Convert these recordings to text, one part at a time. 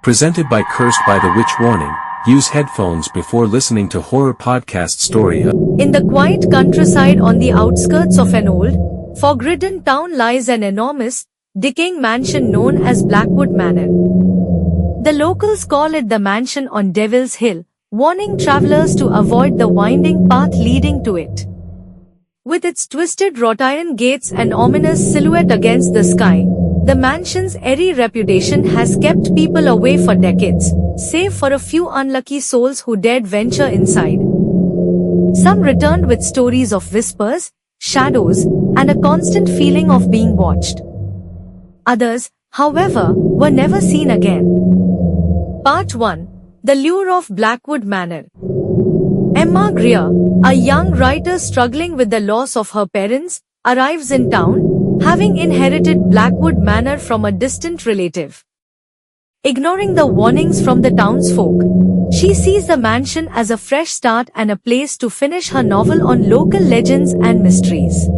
Presented by Cursed by the Witch. Warning, use headphones before listening to horror podcast story. In the quiet countryside on the outskirts of an old, fog-ridden town lies an enormous, decaying mansion known as Blackwood Manor. The locals call it the mansion on Devil's Hill, warning travelers to avoid the winding path leading to it. With its twisted wrought iron gates and ominous silhouette against the sky, the mansion's airy reputation has kept people away for decades, save for a few unlucky souls who dared venture inside. Some returned with stories of whispers, shadows, and a constant feeling of being watched. Others, however, were never seen again. Part 1. The Lure of Blackwood Manor. Emma Greer, a young writer struggling with the loss of her parents, arrives in town, having inherited Blackwood Manor from a distant relative. Ignoring the warnings from the townsfolk, she sees the mansion as a fresh start and a place to finish her novel on local legends and mysteries.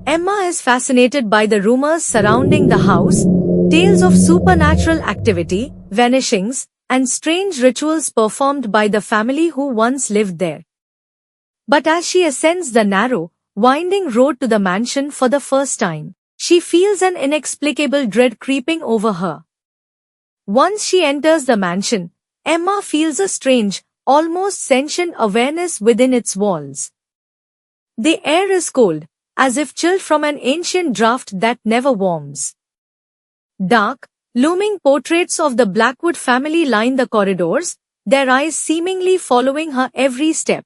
Emma is fascinated by the rumors surrounding the house, tales of supernatural activity, vanishings, and strange rituals performed by the family who once lived there. But as she ascends the narrow, winding road to the mansion for the first time, she feels an inexplicable dread creeping over her. Once she enters the mansion, Emma feels a strange, almost sentient awareness within its walls. The air is cold, as if chilled from an ancient draught that never warms. Dark, looming portraits of the Blackwood family line the corridors, their eyes seemingly following her every step.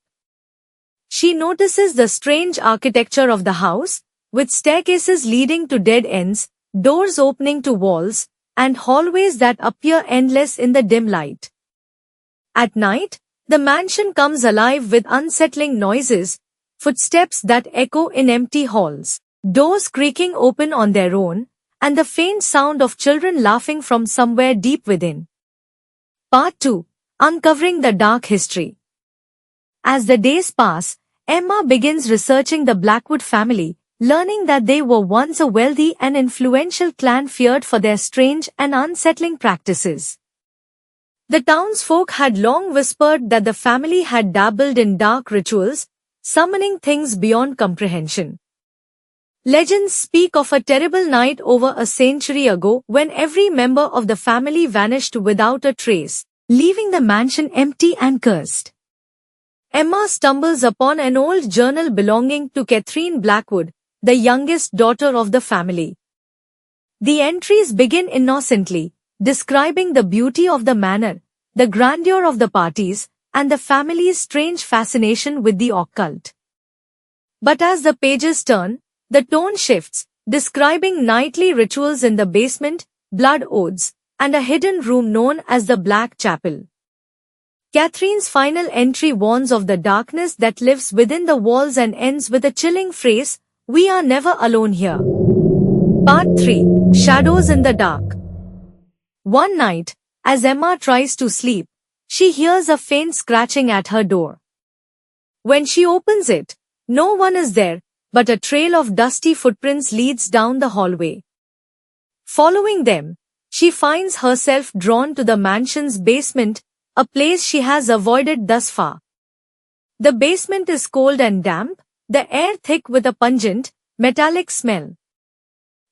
She notices the strange architecture of the house, with staircases leading to dead ends, doors opening to walls, and hallways that appear endless in the dim light. At night, the mansion comes alive with unsettling noises, footsteps that echo in empty halls, doors creaking open on their own, and the faint sound of children laughing from somewhere deep within. Part 2. Uncovering the Dark History. As the days pass, Emma begins researching the Blackwood family, learning that they were once a wealthy and influential clan feared for their strange and unsettling practices. The townsfolk had long whispered that the family had dabbled in dark rituals, summoning things beyond comprehension. Legends speak of a terrible night over a century ago when every member of the family vanished without a trace, leaving the mansion empty and cursed. Emma stumbles upon an old journal belonging to Catherine Blackwood, the youngest daughter of the family. The entries begin innocently, describing the beauty of the manor, the grandeur of the parties, and the family's strange fascination with the occult. But as the pages turn, the tone shifts, describing nightly rituals in the basement, blood oaths, and a hidden room known as the Black Chapel. Catherine's final entry warns of the darkness that lives within the walls and ends with a chilling phrase, "We are never alone here." Part 3. Shadows in the Dark. One night, as Emma tries to sleep, she hears a faint scratching at her door. When she opens it, no one is there, but a trail of dusty footprints leads down the hallway. Following them, she finds herself drawn to the mansion's basement, a place she has avoided thus far. The basement is cold and damp, the air thick with a pungent, metallic smell.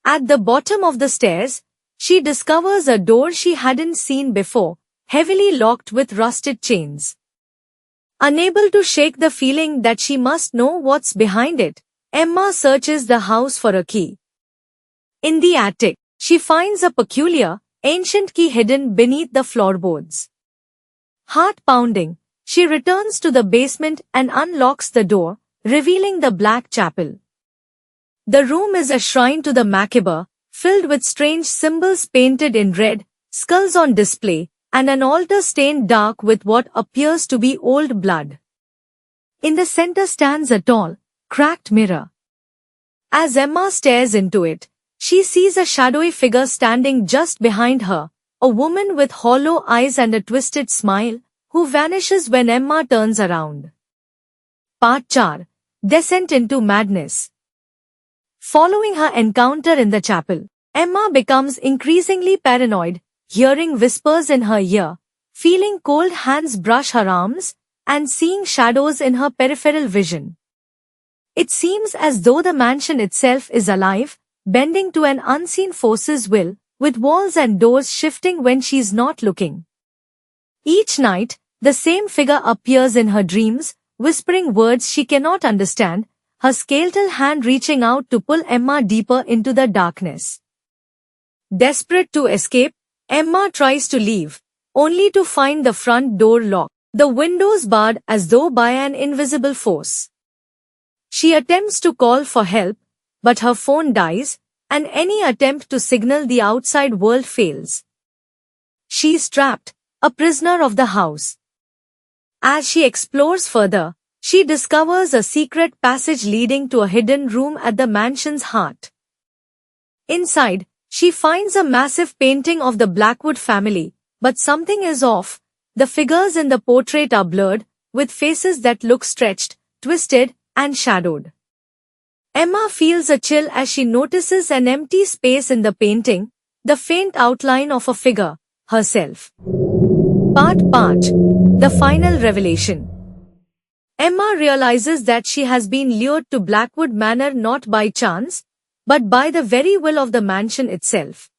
At the bottom of the stairs, she discovers a door she hadn't seen before, heavily locked with rusted chains. Unable to shake the feeling that she must know what's behind it, Emma searches the house for a key. In the attic, she finds a peculiar, ancient key hidden beneath the floorboards. Heart pounding, she returns to the basement and unlocks the door, revealing the Black Chapel. The room is a shrine to the macabre, filled with strange symbols painted in red, skulls on display, and an altar stained dark with what appears to be old blood. In the center stands a tall, cracked mirror. As Emma stares into it, she sees a shadowy figure standing just behind her, a woman with hollow eyes and a twisted smile, who vanishes when Emma turns around. Part 4. Descent into Madness. Following her encounter in the chapel, Emma becomes increasingly paranoid, hearing whispers in her ear, feeling cold hands brush her arms, and seeing shadows in her peripheral vision. It seems as though the mansion itself is alive, bending to an unseen force's will, with walls and doors shifting when she's not looking. Each night, the same figure appears in her dreams, whispering words she cannot understand, her skeletal hand reaching out to pull Emma deeper into the darkness. Desperate to escape, Emma tries to leave, only to find the front door locked, the windows barred as though by an invisible force. She attempts to call for help, but her phone dies, and any attempt to signal the outside world fails. She is trapped, a prisoner of the house. As she explores further, she discovers a secret passage leading to a hidden room at the mansion's heart. Inside, she finds a massive painting of the Blackwood family, but something is off. The figures in the portrait are blurred, with faces that look stretched, twisted, and shadowed. Emma feels a chill as she notices an empty space in the painting, the faint outline of a figure, herself. Part. The final revelation. Emma realizes that she has been lured to Blackwood Manor not by chance, but by the very will of the mansion itself.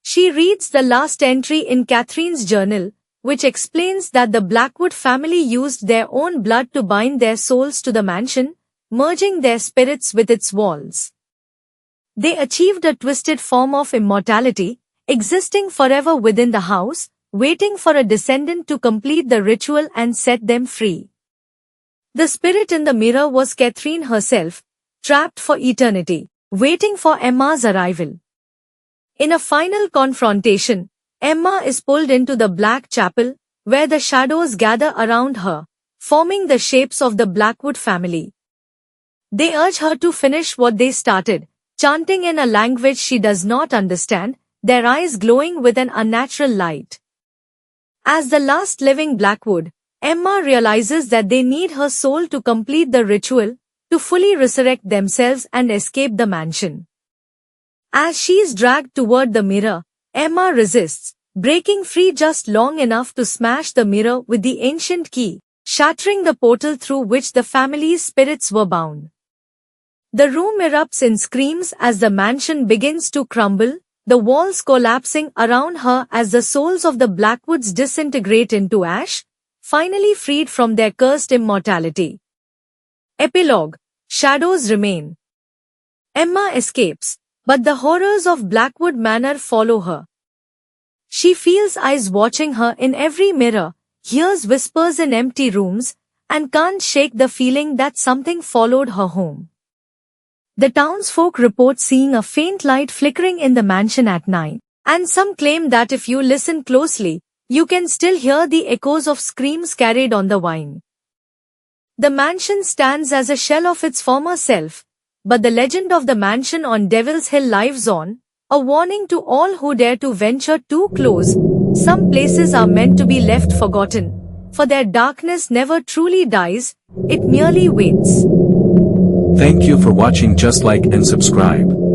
She reads the last entry in Catherine's journal, which explains that the Blackwood family used their own blood to bind their souls to the mansion, merging their spirits with its walls. They achieved a twisted form of immortality, existing forever within the house, waiting for a descendant to complete the ritual and set them free. The spirit in the mirror was Catherine herself, trapped for eternity, waiting for Emma's arrival. In a final confrontation, Emma is pulled into the Black Chapel, where the shadows gather around her, forming the shapes of the Blackwood family. They urge her to finish what they started, chanting in a language she does not understand, their eyes glowing with an unnatural light. As the last living Blackwood, Emma realizes that they need her soul to complete the ritual, to fully resurrect themselves and escape the mansion. As she is dragged toward the mirror, Emma resists, breaking free just long enough to smash the mirror with the ancient key, shattering the portal through which the family's spirits were bound. The room erupts in screams as the mansion begins to crumble, the walls collapsing around her as the souls of the Blackwoods disintegrate into ash, finally freed from their cursed immortality. Epilogue. Shadows remain. Emma escapes, but the horrors of Blackwood Manor follow her. She feels eyes watching her in every mirror, hears whispers in empty rooms, and can't shake the feeling that something followed her home. The townsfolk report seeing a faint light flickering in the mansion at night, and some claim that if you listen closely, you can still hear the echoes of screams carried on the wind. The mansion stands as a shell of its former self, but the legend of the mansion on Devil's Hill lives on, a warning to all who dare to venture too close. Some places are meant to be left forgotten, for their darkness never truly dies, it merely waits. Thank you for watching. Just like and subscribe.